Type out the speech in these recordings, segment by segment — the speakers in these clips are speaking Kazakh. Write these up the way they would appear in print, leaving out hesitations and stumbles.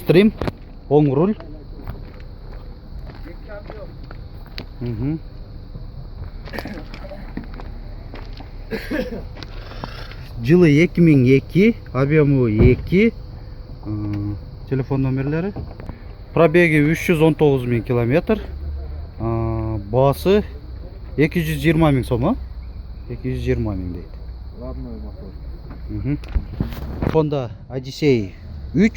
Stream, оң руль. Жылы 2002, объемы 2, телефон номерлері. Пробеги 319 000 километр, басы 220 000 сом, 220 000 дейді. Honda Odyssey 3.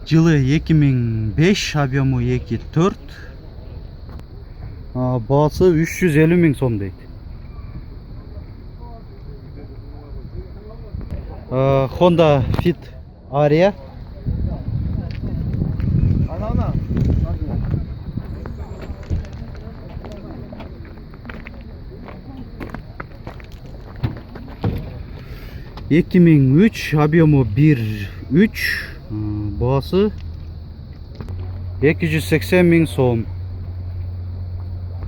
Жылы 2005, объемы 2.4, басы 350 000 сом дейді. Honda Fit Aria. 2003, объемы 1.3, басы 280 000 сом.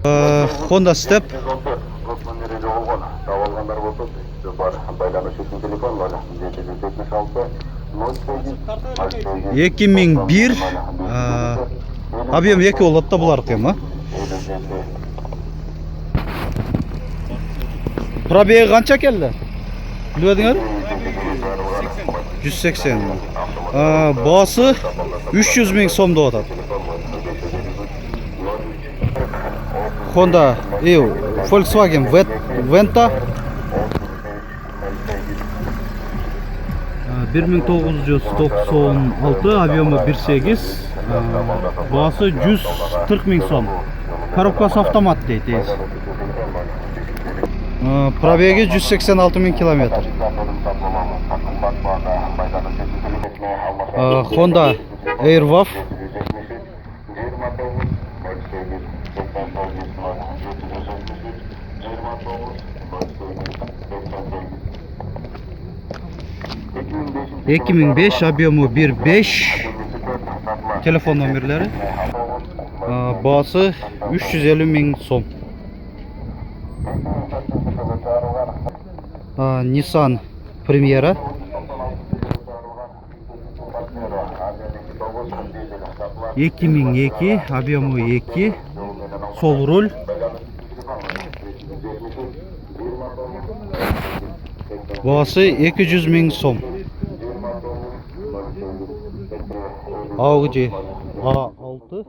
Honda Step. 2001, объем 2 болады да бұлар ма? Пробеги қанша келді? Білдіңер? 180. Басы 300 000 сом да отады. Honda Volkswagen Venta 1996, объемы 1.8, басы 140 000 сом. Коробкасы автомат дейді. Пробеги 186 000 километр. Honda Airwolf. ...2005, объемы 1.5, телефон номерлері, басы 350 000 сом. Nissan Primera. ...2002, объемы 2, сол руль. Басы 200 000 сом. Audi A6.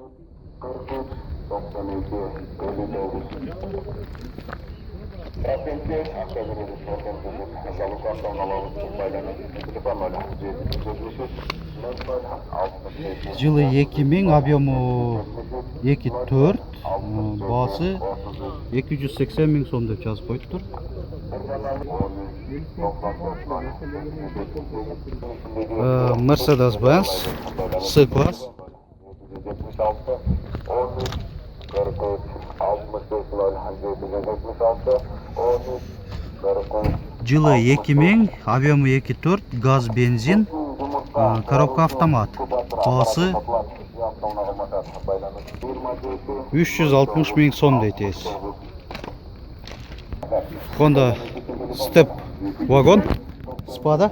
Жылы 2000, объемы 2.4, басы 280 000 сом деп жазып қойып тұр. Mercedes-Benz C-класс. Жылы 2000, объемы 2.4, газ, бензин, коробка автомат. Басы 360 000 сом дейді. Honda Step Wagon. Спада.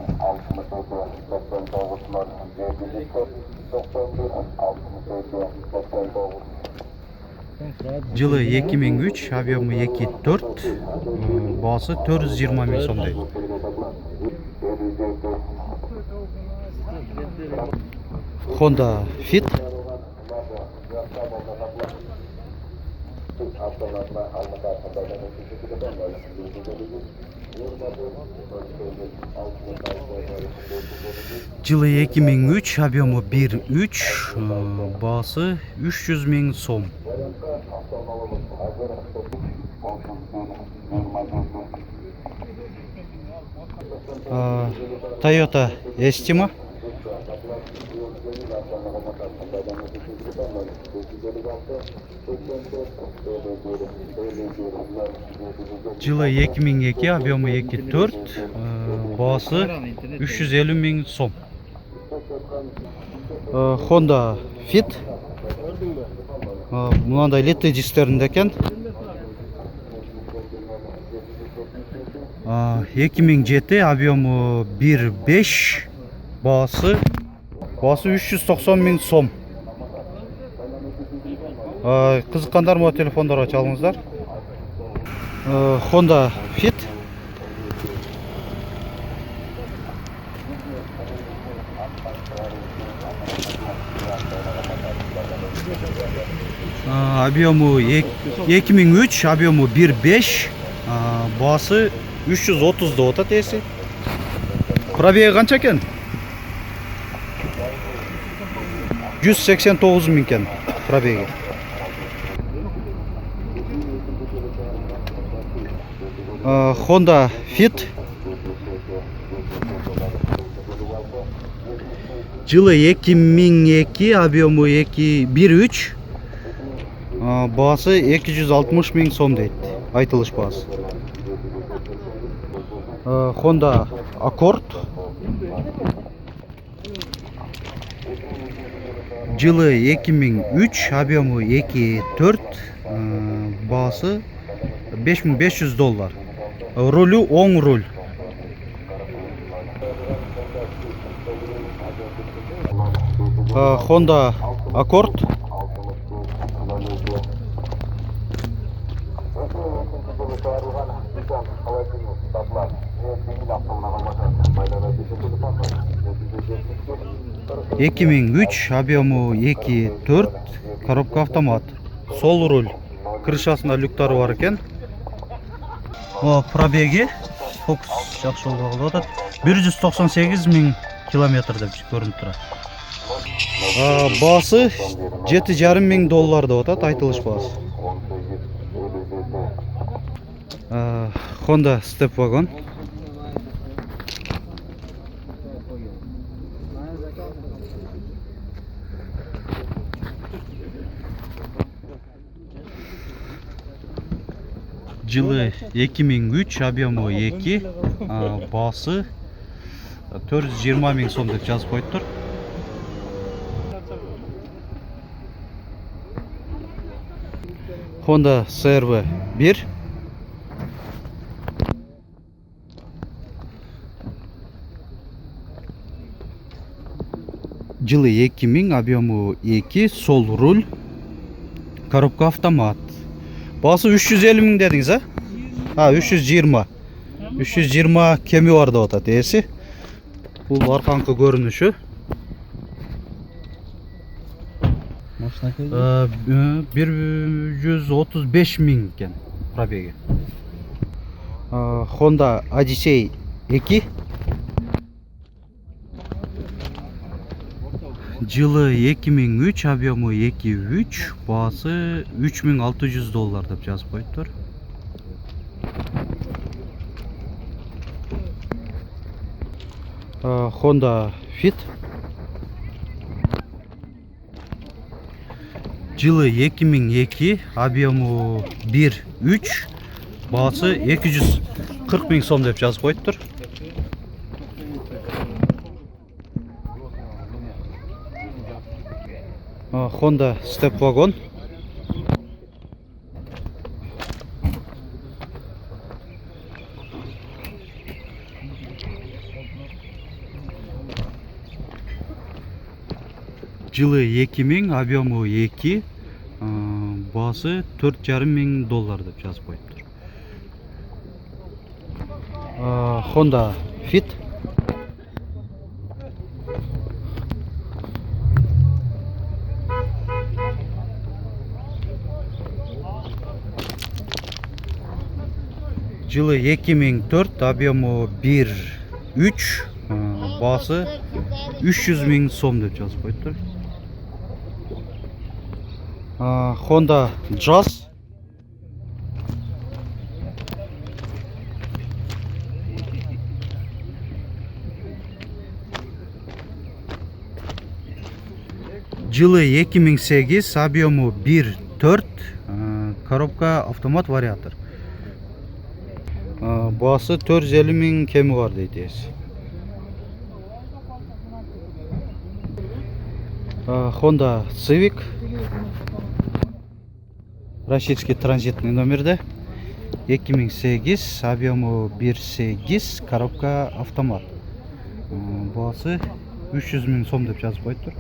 Жылы 2003, объемы 2.4, басы 420 000 сом дейді. Honda Fit. Жылы 2003, объемы 1.3, басы 300 000 сом. Toyota Estima. Жылы 2002, объемы 2.4, басы 350 000 сом. Honda Fit. Мынандай летті дистерінде екен. 2007, объемы 1.5, бағасы 390 000 сом. Қызыққандар ма, телефондарға чалыңыздар. Honda Fit. Объемы 2003, объемы 1.5, бағасы 330 да отат есі. Пробегі қанша екен? 189 000 екен пробегі. Honda Fit. Жылы 2002, объемы 1.3, бағасы 260 000 сом дейді, айтылыш бағасы. Honda Accord. Жылы 2003, объемы 2.4, бағасы $5500. Рулю оң руль. Honda Accord. $2003, объемы 2.4, коробка автомат. Сол руль. Крышасында люктары бар екен. Пробеги, фокус жақсы болғалы отыр. 198 000 километр деп көрініп тұрады. Бағасы $7,5 мың деп отыр, айтылыш бағасы. Honda Step Wagon. Жылы 2003, объемы 2, бағасы 420 000 сом деп жазып қойып тұр. Honda CR-V 1. Жылы 2000, объемы 2, сол руль, коробка автомат. Бағасы 350 000 дедіңіз, а? 320. 320 кеми бар деп отады есі. Бұл арқаңқы көрініші. 135 000 екен пробегі. Honda Odyssey 2. Жылы 2003, объемы 2.3, бағасы $3600 деп жазып қойып тұр. Honda Fit. Жылы 2002, объемы 1.3, бағасы 240 000 сом деп жазып қойып тұр. Honda Step Wagon. Жылы 2000, объемы 2, бағасы $4,5 мың деп жазып қойып тұр. Honda Fit. Жылы 2004, объемы 1.3, бағасы 300 000 сом деп жазып қойып тұр. Honda Jazz. Жылы 2008, объемы 1.4, коробка автомат вариатор. Бағасы 450 000 кемі бар дейді. Honda Civic. Российский транзитный номерде. 2008, объему 1.8, коробка автомат. Бағасы 300 000 сом деп жазып қойып тұр.